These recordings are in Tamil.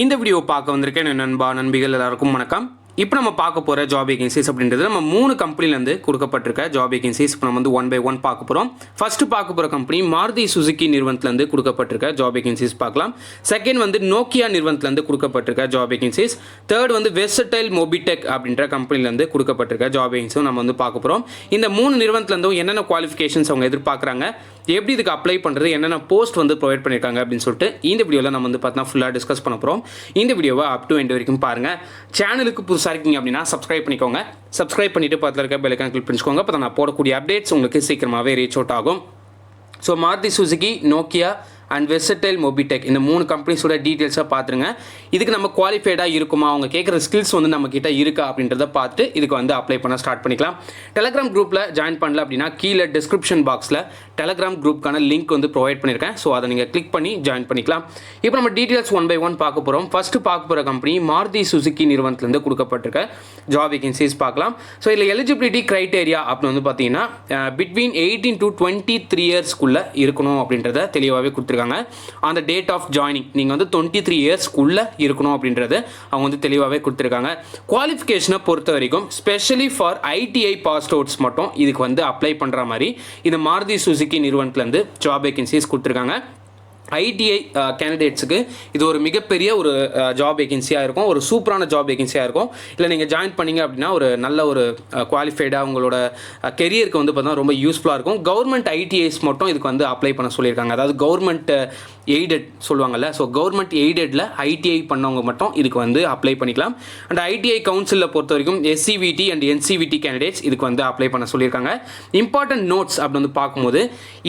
இந்த வீடியோ பார்க்க வந்திருக்கேன் நண்பா நண்பிகள் எல்லாருக்கும் வணக்கம். இப்போ நம்ம பார்க்க போகிற ஜாப் வேகன்சிஸ் அப்படின்றது நம்ம 3 கம்பெனிலேருந்து கொடுக்கப்பட்டிருக்க ஜாப் வேகன்சிஸ் இப்போ நம்ம வந்து 1 by 1 பார்க்க போகிறோம். ஃபர்ஸ்ட் பார்க்க போகிற கம்பெனி மாருதி சுசுகி நிறுவனத்துலேருந்து கொடுக்கப்பட்டிருக்க ஜாப் வேகன்சிஸ் பார்க்கலாம். செகண்ட் வந்து நோக்கியா நிறுவனத்துலேருந்து கொடுக்கப்பட்டிருக்க ஜாப் வேகன்சிஸ். தேர்ட் வந்து வெர்சடைல் மொபிடெக் அப்படின்ற கம்பெனிலேருந்து கொடுக்கப்பட்டிருக்க ஜாப் வேகன்சிஸும் நம்ம வந்து பார்க்க போகிறோம். இந்த 3 நிறுவனத்துலேருந்தும் என்னென்ன குவாலிஃபிகேஷன்ஸ் அவங்க எதிர்பார்க்குறாங்க, எப்படி இதுக்கு அப்ளை பண்ணுறது, என்னென்ன போஸ்ட் வந்து ப்ரொவைட் பண்ணியிருக்காங்க அப்படின்னு சொல்லிட்டு இந்த வீடியோவில் நம்ம வந்து பார்த்தா ஃபுல்லாக டிஸ்கஸ் பண்ண போகிறோம். இந்த வீடியோவை அப் டு எண்ட் வரைக்கும் பாருங்கள். சேனலுக்கு புதுசாக இருக்கீங்க அப்படின்னா சப்ஸ்கிரைப் பண்ணிக்கோங்க. சப்ஸ்கிரைப் பண்ணிவிட்டு பக்கத்தில் இருக்க பெல் ஐகான் கிளிக் பண்ணிக்கோங்க. அப்போ நான் போடக்கூடிய அப்டேட்ஸ் உங்களுக்கு சீக்கிரமாகவே ரீச் அவுட் ஆகும். So Maruti Suzuki, Nokia and versatile Mobitech இந்த 3 கம்பெனிஸோட டீட்டெயில்ஸாக பார்த்துருங்க. இதுக்கு நம்ம குவாலிஃபைடாக இருக்குமா, அவங்க கேட்குற ஸ்கில்ஸ் வந்து நம்ம கிட்ட இருக்கா அப்படின்றத பார்த்து இதுக்கு வந்து அப்ளை பண்ண ஸ்டார்ட் பண்ணிக்கலாம். டெலகிராம் குரூப்பில் ஜாயின் பண்ணல அப்படின்னா கீழே டிஸ்கிரிப்ஷன் பாக்ஸில் டெலகிராம் குரூப்புக்கான லிங்க் வந்து ப்ரொவைட் பண்ணியிருக்கேன். ஸோ அதை நீங்கள் கிளிக் பண்ணி ஜாயின் பண்ணிக்கலாம். இப்போ நம்ம டீட்டெயில்ஸ் 1 by 1 பார்க்க போகிறோம். ஃபஸ்ட்டு பார்க்க போகிற கம்பெனி மாருதி சுசுகி நிறுவனத்துலேருந்து கொடுக்கப்பட்டிருக்க ஜாப் வேகன்சிஸ் பார்க்கலாம். ஸோ இதில் எலிஜிபிலிட்டி க்ரைட்டேரியா அப்படின்னு வந்து பார்த்தீங்கன்னா பிட்வீன் 18 to 23 இயர்ஸ்க்குள்ளே இருக்கணும் அப்படின்றத தெளிவாகவே கொடுத்துருக்காங்க. அந்த டேட் ஆஃப் ஜாயினிங் நீங்கள் வந்து 23 இயர்ஸ்க்குள்ளே இருக்கணும் அப்படின்றது அவங்க வந்து தெளிவாகவே கொடுத்துருக்காங்க. குவாலிஃபிகேஷனை பொறுத்த வரைக்கும் specially for ITI pass outs மட்டும் இதுக்கு வந்து அப்ளை பண்ணுற மாதிரி இந்த மாருதி சுசுகி நிறுவனத்துலேருந்து ஜாப் வேகன்சிஸ் கொடுத்துருக்காங்க. ஐடிஐ கேண்டிடேட்ஸுக்கு இது ஒரு மிகப்பெரிய ஒரு ஜாப் வேகன்சியாக இருக்கும், ஒரு சூப்பரான ஜாப் வேகன்சியாக இருக்கும். இல்லை நீங்கள் ஜாயின் பண்ணிங்க அப்படின்னா ஒரு நல்ல ஒரு குவாலிஃபைடாக உங்களோட கெரியருக்கு வந்து பார்த்தா ரொம்ப யூஸ்ஃபுல்லாக இருக்கும். கவர்மெண்ட் ஐடிஐஸ் மட்டும் இதுக்கு வந்து அப்ளை பண்ண சொல்லியிருக்காங்க. அதாவது கவர்மெண்ட் எய்டட் சொல்லுவாங்கள்ல, ஸோ கவர்மெண்ட் எய்டடில் ஐடிஐ பண்ணவங்க மட்டும் இதுக்கு வந்து அப்ளை பண்ணிக்கலாம். அண்ட் ஐடிஐ கவுன்சிலில் பொறுத்த வரைக்கும் எஸ்சிவிடி அண்ட் என்சிவிடி கேண்டிடேட்ஸ் இதுக்கு வந்து அப்ளை பண்ண சொல்லியிருக்காங்க. இம்பார்ட்டன்ட் நோட்ஸ் அப்படின்னு வந்து பார்க்கும்போது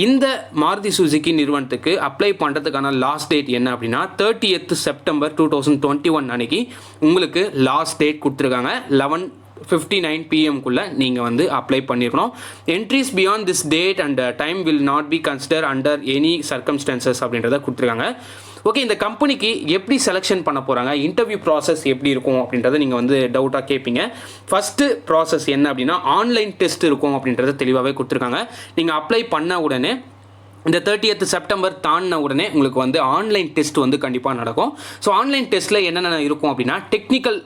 இந்த மாருதி சுசுகி நிறுவனத்துக்கு அப்ளை பண்ணுறதுக்கான லாஸ்ட் டேட் என்ன அப்படின்னா 30th September 2021 அன்னைக்கு உங்களுக்கு லாஸ்ட் டேட் கொடுத்துருக்காங்க. 11:59 PM நீங்கள் வந்து அப்ளை பண்ணியிருக்கணும். Entries beyond this date and time will not be consider under any circumstances அப்படின்றத கொடுத்துருக்காங்க. ஓகே, இந்த கம்பெனிக்கு எப்படி செலெக்ஷன் பண்ண போகிறாங்க, இன்டர்வியூ ப்ராசஸ் எப்படி இருக்கும் அப்படின்றத நீங்கள் வந்து டவுட்டாக கேட்பீங்க. ஃபஸ்ட்டு ப்ராசஸ் என்ன அப்படின்னா ஆன்லைன் டெஸ்ட் இருக்கும் அப்படின்றத தெளிவாகவே கொடுத்துருக்காங்க. நீங்கள் அப்ளை பண்ண உடனே இந்த 30th September தாண்டின உடனே உங்களுக்கு வந்து ஆன்லைன் டெஸ்ட் வந்து கண்டிப்பாக நடக்கும். ஸோ ஆன்லைன் டெஸ்ட்டில் என்னென்ன இருக்கும் அப்படின்னா டெக்னிக்கல்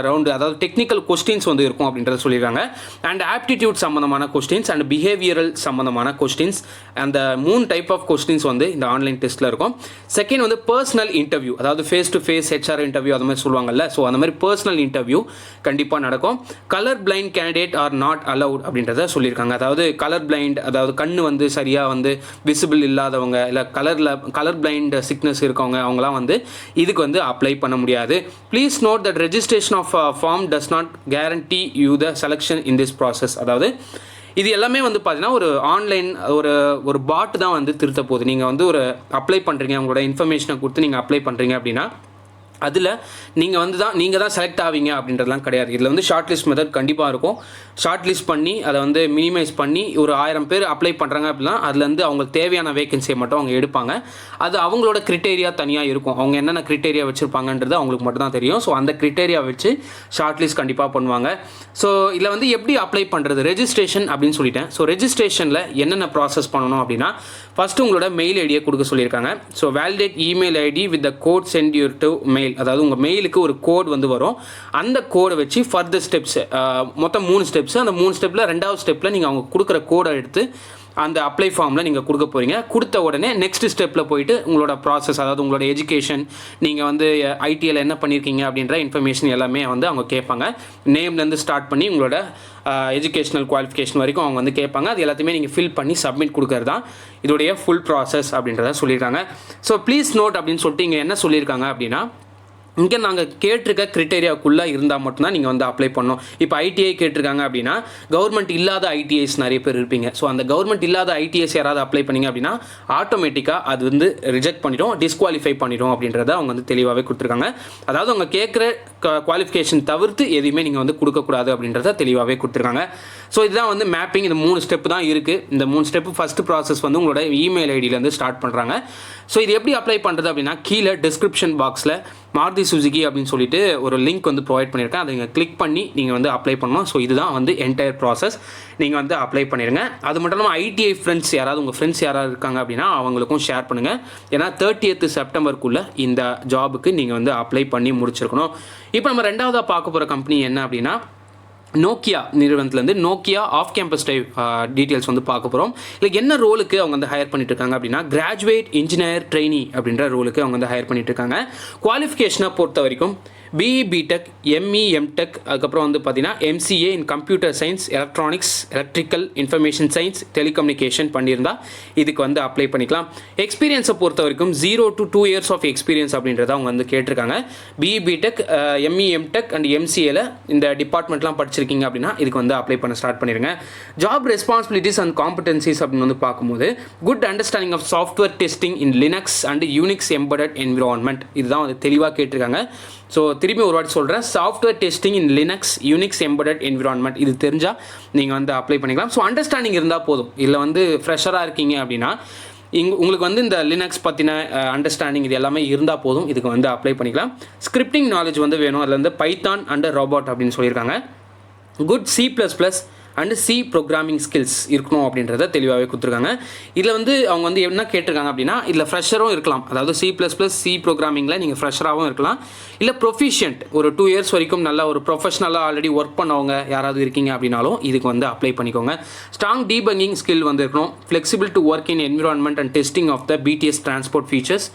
ரவுண்டு, அதாவது டெக்னிக்கல் கொஸ்டின்ஸ் வந்து இருக்கும் அப்படின்றத சொல்லியிருக்காங்க. அண்ட் ஆப்டிடியூட் சம்மந்தமான கொஸ்டின்ஸ் அண்ட் பிஹேவியரல் சம்மந்தமான கொஸ்டின்ஸ், அந்த 3 டைப் ஆஃப் கொஸ்டின்ஸ் வந்து இந்த ஆன்லைன் டெஸ்ட்டில் இருக்கும். செகண்ட் வந்து பர்சனல் இன்டர்வியூ, அதாவது face to face HR interview அது மாதிரி சொல்லுவாங்கல்ல, ஸோ அந்த மாதிரி பர்சனல் இன்டர்வியூ கண்டிப்பாக நடக்கும். Colour blind candidate R not allowed அப்படின்றத சொல்லியிருக்காங்க. அதாவது கலர் பிளைண்ட், அதாவது கண்ணு வந்து சரியாக வந்து விசிபிள் இல்லாதவங்க, இல்லை கலர் பிளைண்ட் சிக்னஸ் இருக்கவங்க அவங்களாம் வந்து இதுக்கு வந்து அப்ளை பண்ண முடியாது. Please note that registration of a form does not guarantee you the selection in this process. அதாவது இது எல்லாமே வந்து பார்த்தீங்கன்னா ஒரு ஆன்லைன் ஒரு பாட் தான் வந்து திருத்த போகுது. நீங்கள் வந்து ஒரு அப்ளை பண்ணுறீங்க, உங்களோட இன்ஃபர்மேஷனை கொடுத்து நீங்கள் அப்ளை பண்ணுறீங்க அப்படின்னா அதில் நீங்கள் தான் செலக்ட் ஆவீங்க அப்படின்றதுலாம் கிடையாது. இதில் வந்து ஷார்ட் லிஸ்ட் மெத்தட் கண்டிப்பாக இருக்கும். ஷார்ட் லிஸ்ட் பண்ணி அதை வந்து மினிமைஸ் பண்ணி ஒரு 1000 பேர் அப்ளை பண்ணுறாங்க அப்படின்னா அதுலேருந்து அவங்களுக்கு தேவையான வேகன்சியை மட்டும் அவங்க எடுப்பாங்க. அது அவங்களோட கிரிட்டேரியா தனியாக இருக்கும். அவங்க என்னென்ன கிரிட்டேரியா வச்சுருப்பாங்கன்றது அவங்களுக்கு மட்டும் தான் தெரியும். ஸோ அந்த கிரிட்டேரியா வச்சு ஷார்ட் லிஸ்ட் கண்டிப்பாக பண்ணுவாங்க. ஸோ இதில் வந்து எப்படி அப்ளை பண்ணுறது, ரெஜிஸ்ட்ரேஷன் அப்படின்னு சொல்லிட்டேன். ஸோ ரெஜிஸ்ட்ரேஷனில் என்னென்ன ப்ராசஸ் பண்ணணும் அப்படின்னா ஃபஸ்ட்டு உங்களோட மெயில் ஐடியை கொடுக்க சொல்லியிருக்காங்க. So validate email ID with the code sent your to mail, அதாவது உங்கள் மெயிலுக்கு ஒரு கோட் வந்து வரும். அந்த கோடை வச்சு ஃபர்தர் ஸ்டெப்ஸ், மொத்தம் 3 ஸ்டெப்ஸ். அந்த 3 ஸ்டெப்பில் 2வது ஸ்டெப்பில் நீங்கள் அவங்க கொடுக்குற கோடை எடுத்து அந்த அப்ளை ஃபார்மில் நீங்கள் கொடுக்க போகிறீங்க. கொடுத்த உடனே நெக்ஸ்ட் ஸ்டெப்பில் போயிட்டு உங்களோட ப்ராசஸ், அதாவது உங்களோட எஜுகேஷன், நீங்கள் வந்து ஐடியில் என்ன பண்ணியிருக்கீங்க அப்படின்ற இன்ஃபர்மேஷன் எல்லாமே வந்து அவங்க கேட்பாங்க. நேம்லேருந்து ஸ்டார்ட் பண்ணி உங்களோட எஜுகேஷனல் குவாலிஃபிகேஷன் வரைக்கும் அவங்க வந்து கேட்பாங்க. அது எல்லாத்தையுமே நீங்கள் ஃபில் பண்ணி சப்மிட் கொடுக்கறது தான் இதோடைய ஃபுல் ப்ராசஸ் அப்படின்றத சொல்லியிருக்காங்க. ஸோ ப்ளீஸ் நோட் அப்படின்னு சொல்லிட்டு இங்கே என்ன சொல்லியிருக்காங்க அப்படின்னா இங்கே நாங்கள் கேட்டிருக்க கிரிட்டேரியாவுக்குள்ளே இருந்தால் மட்டும்தான் நீங்கள் வந்து அப்ளை பண்ணணும். இப்போ ஐடிஐ கேட்டிருக்காங்க அப்படின்னா கவர்மெண்ட் இல்லாத ஐடிஐஸ் நிறைய பேர் இருப்பீங்க. ஸோ அந்த கவர்மெண்ட் இல்லாத ஐடிஐஸ் யாராவது அப்ளை பண்ணிங்க அப்படின்னா ஆட்டோமேட்டிக்காக அது வந்து ரிஜெக்ட் பண்ணிடும், டிஸ்குவாலிஃபை பண்ணிடும் அப்படின்றத அவங்க வந்து தெளிவாகவே கொடுத்துருக்காங்க. அதாவது அவங்க கேட்குற குவாலிஃபிகேஷன் தவிர்த்து எதுவுமே நீங்கள் வந்து கொடுக்கக்கூடாது அப்படின்றத தெளிவாகவே கொடுத்துருக்காங்க. ஸோ இதுதான் வந்து மேப்பிங். இந்த 3 ஸ்டெப் தான் இருக்குது. இந்த 3 ஸ்டெப்பு ஃபஸ்ட்டு ப்ராசஸ் வந்து உங்களோட இமெயில் ஐடியிலேருந்து ஸ்டார்ட் பண்ணுறாங்க. ஸோ இது எப்படி அப்ளை பண்ணுறது அப்படின்னா கீழே டிஸ்கிரிப்ஷன் பாக்ஸில் மாருதி சுசுகி அப்படின்னு சொல்லிட்டு ஒரு லிங்க் வந்து ப்ரொவைட் பண்ணியிருக்கேன். அதை நீங்கள் கிளிக் பண்ணி நீங்கள் வந்து அப்ளை பண்ணணும். ஸோ இதுதான் வந்து என்டையர் ப்ராசஸ். நீங்கள் வந்து அப்ளை பண்ணிடுங்க. அது மட்டும் இல்லாமல் ஐடிஐ ஃப்ரெண்ட்ஸ் யாராவது உங்கள் ஃப்ரெண்ட்ஸ் யாராவது இருக்காங்க அப்படின்னா அவங்களுக்கும் ஷேர் பண்ணுங்கள். ஏன்னா 30th செப்டம்பருக்குள்ளே இந்த ஜாபுக்கு நீங்கள் வந்து அப்ளை பண்ணி முடிச்சிருக்கணும். இப்போ நம்ம ரெண்டாவதாக பார்க்க போகிற கம்பெனி என்ன அப்படின்னா நோக்கியா நிறுவனத்துலேருந்து Nokia off campus type details வந்து பார்க்க போகிறோம். இல்லை என்ன ரோலுக்கு அவங்க வந்து ஹையர் பண்ணிட்டு இருக்காங்க அப்படின்னா கிராஜுவேட் இன்ஜினியர் ட்ரெயினி அப்படின்ற ரோலுக்கு அவங்க வந்து ஹையர் பண்ணிட்டு இருக்காங்க. குவாலிஃபிகேஷனை பொறுத்த வரைக்கும் பிஇ பிடெக் எம்இ எம்டெக் அதுக்கப்புறம் வந்து பார்த்தீங்கன்னா MCA in computer science electronics electrical information science telecommunication பண்ணியிருந்தால் இதுக்கு வந்து அப்ளை பண்ணிக்கலாம். எக்ஸ்பீரியன்ஸை பொறுத்த வரைக்கும் 0 to 2 years ஆஃப் எக்ஸ்பீரியன்ஸ் அப்படின்றத அவங்க வந்து கேட்டிருக்காங்க. BE BTech ME MTech and எம்சிஏல இந்த டிபார்ட்மெண்ட்லாம் படிச்சிருக்கீங்க அப்படின்னா இதுக்கு வந்து அப்ளை பண்ண ஸ்டார்ட் பண்ணிடுங்க. ஜாப் ரெஸ்பான்சிபிலிட்டிஸ் அண்ட் காம்படன்சிஸ் அப்படின்னு வந்து பார்க்கும்போது good understanding of software testing in Linux and Unix embedded environment இதுதான் வந்து தெளிவாக கேட்டிருக்காங்க. ஸோ திரும்பி ஒரு வாட்டி சொல்கிறேன், software testing in Linux Unix embedded environment இது தெரிஞ்சால் நீங்கள் வந்து அப்ளை பண்ணிக்கலாம். ஸோ அண்டர்ஸ்டாண்டிங் இருந்தால் போதும். இல்லை வந்து ஃப்ரெஷராக இருக்கீங்க அப்படின்னா உங்களுக்கு வந்து இந்த லினக்ஸ் பற்றின அண்டர்ஸ்டாண்டிங் இது எல்லாமே இருந்தால் போதும். இதுக்கு வந்து அப்ளை பண்ணிக்கலாம். ஸ்கிரிப்டிங் நாலேஜ் வந்து வேணும். அதில் வந்து பைத்தான் அண்ட் ரோபோட் அப்படின்னு சொல்லியிருக்காங்க. Good C++ and C programming skills இருக்கணும் அப்படின்றத தெளிவாகவே கொடுத்துருக்காங்க. இதில் வந்து அவங்க வந்து என்ன கேட்டிருக்காங்க அப்படின்னா இதில் ஃப்ரெஷரும் இருக்கலாம். அதாவது C++ சி ப்ரோக்ராமிங்கில் நீங்கள் ஃப்ரெஷராகவும் இருக்கலாம். இல்லை ப்ரொஃபிஷியன்ட் ஒரு 2 years வரைக்கும் நல்ல ஒரு ப்ரொஃபஷனலாக ஆல்ரெடி ஒர்க் பண்ணவங்க யாராவது இருக்கீங்க அப்படின்னாலும் இதுக்கு வந்து அப்ளை பண்ணிக்கோங்க. ஸ்ட்ராங் டீபங்கிங் ஸ்கில் வந்து இருக்கணும். Flexible to work in environment and testing of the BTS transport features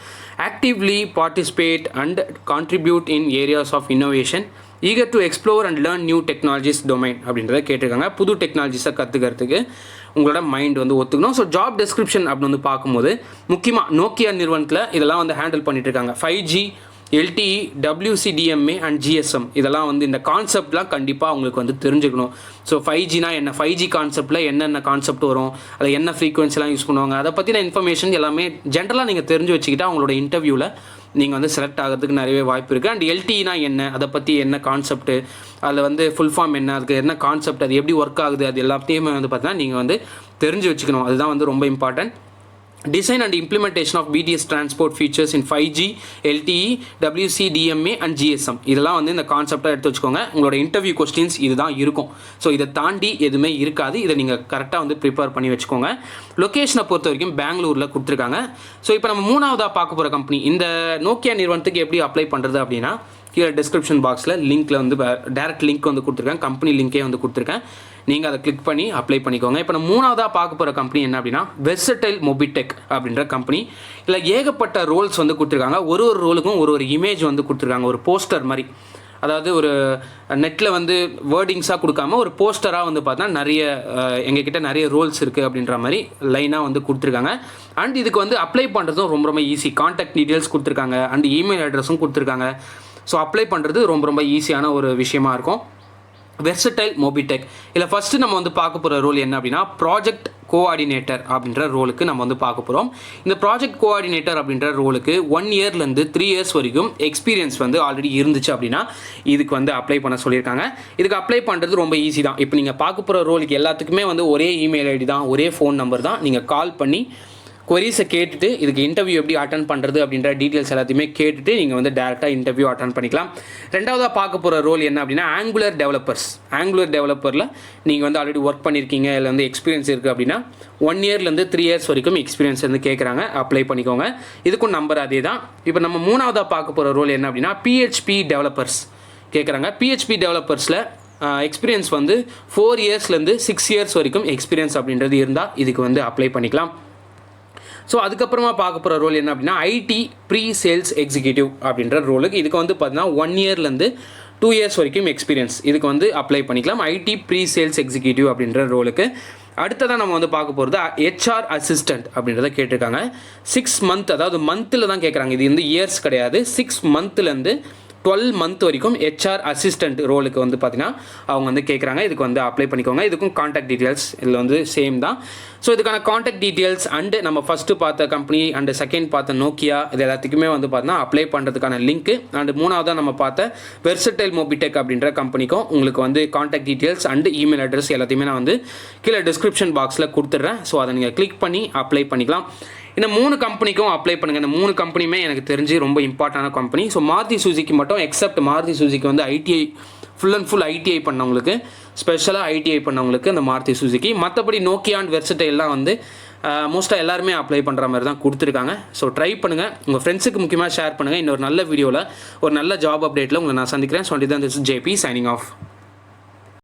actively participate and contribute in areas of innovation eager to explore and learn new technologies domain அப்படின்றத கேட்டிருக்காங்க. புது டெக்னாலஜிஸை கற்றுக்கிறதுக்கு உங்களோட மைண்ட் வந்து ஒத்துக்கணும். ஸோ ஜாப் டெஸ்கிரிப்ஷன் அப்படின்னு வந்து பார்க்கும்போது முக்கியமாக நோக்கியா நிறுவனத்தில் இதெல்லாம் வந்து ஹேண்டில் பண்ணிட்டு இருக்காங்க. 5G LTE WCDMA and GSM இதெல்லாம் வந்து இந்த கான்செப்ட்லாம் கண்டிப்பாக உங்களுக்கு வந்து தெரிஞ்சுக்கணும். ஸோ 5Gனா என்ன, 5G கான்செப்டில் என்னென்ன கான்செப்ட் வரும், அதில் என்ன ஃப்ரீக்வன்சிலாம் யூஸ் பண்ணுவாங்க, அதை பற்றின இன்ஃபர்மேஷன் எல்லாமே ஜென்ரலாக நீங்கள் தெரிஞ்சு வச்சுக்கிட்டா அவங்களோட இன்டர்வியூவில் நீங்கள் வந்து செலக்ட் ஆகிறதுக்கு நிறையவே வாய்ப்பு இருக்குது. அண்ட் LTEனா என்ன, அதை பற்றி என்ன கான்செப்ட்டு, அதில் வந்து ஃபுல் ஃபார்ம் என்ன, அதுக்கு என்ன கான்செப்ட், அது எப்படி ஒர்க் ஆகுது, அது எல்லாத்தையுமே வந்து பார்த்தீங்கன்னா நீங்கள் வந்து தெரிஞ்சு வச்சுக்கணும். அதுதான் வந்து ரொம்ப important. Design and implementation of BTS transport features in 5G LTE WCDMA and GSM இதெல்லாம் வந்து இந்த கான்செப்டாக எடுத்து வச்சுக்கோங்க. உங்களோட இன்டர்வியூ கொஸ்டின்ஸ் இதுதான் இருக்கும். ஸோ இதை தாண்டி எதுவுமே இருக்காது. இதை நீங்கள் கரெக்டாக வந்து ப்ரிப்பேர் பண்ணி வச்சுக்கோங்க. லொக்கேஷனை பொறுத்த வரைக்கும் பெங்களூரில் கொடுத்துருக்காங்க. ஸோ இப்போ நம்ம மூணாவதாக பார்க்க போகிற கம்பெனி இந்த நோக்கியா நிறுவனத்துக்கு எப்படி அப்ளை பண்ணுறது அப்படின்னா கீழே டிஸ்கிரிப்ஷன் பாக்ஸில் லிங்க்கில் வந்து டேரக்ட் லிங்க் வந்து கொடுத்துருக்கேன். கம்பெனி லிங்கே வந்து கொடுத்துருக்கேன். நீங்கள் அதை கிளிக் பண்ணி அப்ளை பண்ணிக்கோங்க. இப்போ நம்ம மூணாவதாக பார்க்க போகிற கம்பெனி என்ன அப்படின்னா வெர்சடைல் மொபிடெக் அப்படின்ற கம்பெனி. இல்லை ஏகப்பட்ட ரோல்ஸ் வந்து கொடுத்துருக்காங்க. ஒரு ரோலுக்கும் ஒரு இமேஜ் வந்து கொடுத்துருக்காங்க. ஒரு போஸ்டர் மாதிரி, அதாவது ஒரு நெட்டில் வந்து வேர்டிங்ஸாக கொடுக்காம ஒரு போஸ்டராக வந்து பார்த்தா நிறைய எங்ககிட்ட நிறைய ரோல்ஸ் இருக்குது அப்படின்ற மாதிரி லைனாக வந்து கொடுத்துருக்காங்க. அண்ட் இதுக்கு வந்து அப்ளை பண்ணுறதும் ரொம்ப ரொம்ப ஈஸி. கான்டாக்ட் டீட்டெயில்ஸ் கொடுத்துருக்காங்க அண்ட் இமெயில் அட்ரஸும் கொடுத்துருக்காங்க. ஸோ அப்ளை பண்ணுறது ரொம்ப ரொம்ப ஈஸியான ஒரு விஷயமா இருக்கும். வெர்சடைல் மொபிடெக் இல்லை ஃபஸ்ட்டு நம்ம வந்து பார்க்க போகிற ரோல் என்ன அப்படின்னா ப்ராஜெக்ட் கோஆர்டினேட்டர் அப்படின்ற ரோலுக்கு நம்ம வந்து பார்க்க போகிறோம். இந்த ப்ராஜெக்ட் கோஆர்டினேட்டர் அப்படின்ற ரோலுக்கு 1 yearலேருந்து 3 years வரைக்கும் எக்ஸ்பீரியன்ஸ் வந்து ஆல்ரெடி இருந்துச்சு அப்படின்னா இதுக்கு வந்து அப்ளை பண்ண சொல்லியிருக்காங்க. இதுக்கு அப்ளை பண்ணுறது ரொம்ப ஈஸி தான். இப்போ நீங்கள் பார்க்க போகிற ரோலுக்கு எல்லாத்துக்குமே வந்து ஒரே இமெயில் ஐடி தான், ஒரே ஃபோன் நம்பர் தான். நீங்கள் கால் பண்ணி கொரீஸை கேட்டுட்டு இதுக்கு இன்டர்வியூ எப்படி அட்டன் பண்ணுறது அப்படின்ற டீட்டெயில்ஸ் எல்லாத்தையுமே கேட்டுட்டு நீங்கள் வந்து டேரெக்டாக இன்டர்வியூ அட்டன் பண்ணிக்கலாம். ரெண்டாவதாக பார்க்க போகிற ரோல் என்ன அப்படின்னா ஆங்குலர் டெவலப்பரில் நீங்கள் வந்து ஆல்ரெடி ஒர்க் பண்ணியிருக்கீங்க, இல்லை வந்து எக்ஸ்பீரியன்ஸ் இருக்குது அப்படின்னா 1 yearலேருந்து 3 years வரைக்கும் எக்ஸ்பீரியன்ஸ் வந்து கேட்குறாங்க. அப்ளை பண்ணிக்கோங்க. இதுக்கும் நம்பர் அதே தான். இப்போ நம்ம மூணாவதாக பார்க்க போகிற ரோல் என்ன அப்படின்னா PHP டெவலப்பர்ஸ் கேட்குறாங்க. PHP டெவலப்பர்ஸில் எக்ஸ்பீரியன்ஸ் வந்து 4 yearsலேருந்து 6 years வரைக்கும் எக்ஸ்பீரியன்ஸ் அப்படின்றது இருந்தால் இதுக்கு வந்து அப்ளை பண்ணிக்கலாம். ஸோ அதுக்கப்புறமா பார்க்க போகிற ரோல் என்ன அப்படின்னா IT ப்ரீ சேல்ஸ் எக்ஸிக்யூட்டிவ் அப்படின்ற ரோலுக்கு இதுக்கு வந்து பார்த்தீங்கன்னா 1 yearலேருந்து 2 years வரைக்கும் எக்ஸ்பீரியன்ஸ் இதுக்கு வந்து அப்ளை பண்ணிக்கலாம். IT ப்ரீ சேல்ஸ் எக்ஸிக்யூட்டிவ் அப்படின்ற ரோலுக்கு அடுத்ததாக நம்ம வந்து பார்க்க போகிறது HR அசிஸ்டண்ட் அப்படின்றத கேட்டிருக்காங்க. 6 month அதாவது மந்தில் தான் கேட்குறாங்க. இது வந்து இயர்ஸ் கிடையாது. 6 monthலேருந்து 12 month வரைக்கும் HR அசிஸ்டண்ட் ரோலுக்கு வந்து பார்த்தீங்கன்னா அவங்க வந்து கேட்குறாங்க. இதுக்கு வந்து அப்ளை பண்ணிக்கோங்க. இதுக்கும் கான்டாக்ட் டீட்டெயில்ஸ் இதில் வந்து சேம் தான். ஸோ இதுக்கான கான்டாக்ட் டீட்டெயில்ஸ் அண்டு நம்ம ஃபஸ்ட்டு பார்த்த கம்பெனி அண்டு செகண்ட் பார்த்த நோக்கியா இது எல்லாத்துக்குமே வந்து பார்த்தீங்கன்னா அப்ளை பண்ணுறதுக்கான லிங்க்கு அண்டு மூணாவதாக நம்ம பார்த்த வெர்சடைல் மொபிடெக் அப்படின்ற கம்பெனிக்கும் உங்களுக்கு வந்து contact details and email address எல்லாத்தையுமே நான் வந்து கீழே டிஸ்கிரிப்ஷன் பாக்ஸில் கொடுத்துட்றேன். ஸோ அதை நீங்கள் கிளிக் பண்ணி அப்ளை பண்ணிக்கலாம். இந்த 3 கம்பெனிக்கும் அப்ளை பண்ணுங்கள். இந்த 3 கம்பெனியுமே எனக்கு தெரிஞ்சு ரொம்ப இம்பார்ட்டண்டான கம்பெனி. ஸோ மாருதி சுசுகி மட்டும் எக்ஸப்ட் மாருதி சுசுகி வந்து ITI full and full ITI பண்ணவங்களுக்கு, ஸ்பெஷலாக ஐடிஐ பண்ணவங்களுக்கு இந்த மாருதி சுசுகி. மற்றபடி நோக்கியா அண்ட் வெர்சடைல்லாம் வந்து மோஸ்ட்டாக எல்லாருமே அப்ளை பண்ணுற மாதிரி தான் கொடுத்துருக்காங்க. ஸோ ட்ரை பண்ணுங்கள், உங்கள் ஃப்ரெண்ட்ஸுக்கு முக்கியமாக ஷேர் பண்ணுங்கள். இன்னொரு நல்ல வீடியோவில் ஒரு நல்ல ஜாப் அப்டேட்டில் உங்களை நான் சந்திக்கிறேன். ஸோ தான் திஸ் ஜேபி சைனிங் ஆஃப்.